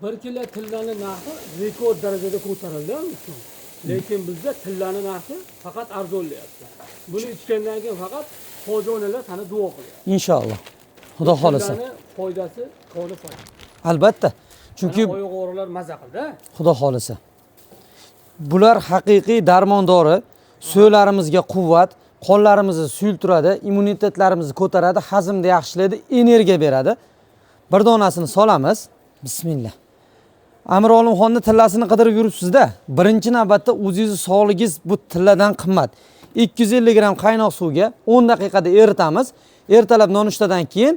bir kilo tillani narxi rekord darajada ko'tarildi. Lekin bizda tillani narxi faqat arzonlayapti. Buni ichgandan keyin faqat hoji-onalar sana duo qilyapti. Inshaalloh. Xudo xolasa. Tillani foydasi, qoni foydasi. Albatta. Chunki oyoq o'g'rilar maza qildi. Xudo xolasa. Bular haqiqiy darmondori, so'ylarimizga quvvat, qonlarimizni suyultiradi, immunitetlarimizni ko'taradi, hazmni yaxshilaydi, energiya beradi. Bir donasini solamiz. Bismillah. Amir Olimxonni tillasini qidirib yuribsiz-da. Birinchi navbatda o'zingiz sog'ligingiz bu tilladan qimmat. 250 gram qaynoq suvga 10 daqiqada eritamiz. Ertalab nonushtadan keyin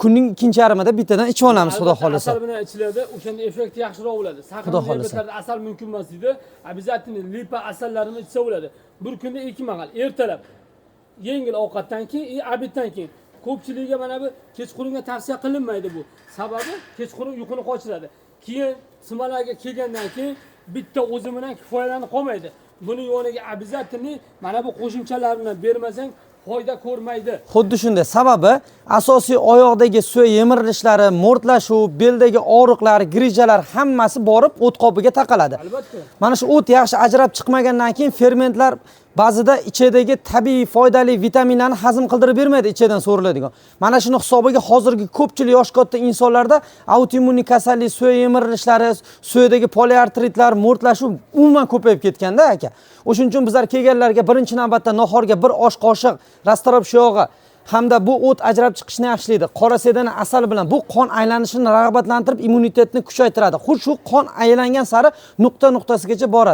kunning ikkinchi yarmida bittadan ichib olamiz, xudo xolasa. Asal bilan ichiladi, o'shanda effekti yaxshiroq bo'ladi. Saxar diabetlarda asal mumkin emas edi. Обязательно lipa asallarini ichsa bo'ladi. Bir kunda 2 mahal, ertalab yengil ovqatdan keyin, obeddan keyin. Ko'pchilikga mana bu kechqurunga tavsiya qilinmaydi bu. Sababi kechqurun uyquni qochiradi. Keyin smalarga kelgandan keyin bitta o'zi bilan kifoyalanib qolmaydi. Buni yoniga обязательно mana bu qo'shimchalarni bermasang foyda ko'rmaydi. Xuddi shunday. Sababi asosiy oyoqdagi suya yemirilishlari, mo'rtlashuv, beldagi og'riqlar, grijalar hammasi borib o't qopiga taqaladi. Albatta. Mana shu o't yaxshi ajrab chiqmagandan keyin fermentlar ba'zida ichidagi tabiiy foydali vitaminlarni hazm qildirib bermaydi, ichidan so'riladigan. Mana shuni hisobiga hozirgi ko'pchilik yosh katta insonlarda autoimmuniy kasallik, suya yemirilishlari, suyadagi poliartritlar, mo'rtlashuv umuman ko'payib ketganda aka. O'shuning uchun bizlar kelganlarga birinchi navbatda nahorga bir osh qoshiq rastorab yog'i hamda bu o't ajrab chiqishni yaxshilaydi. Qora sedana asal bilan bu qon aylanishini rag'batlantirib immunitetni kuchaytiradi. Shu qon aylangan sari nuqta-nuqtasigacha boradi.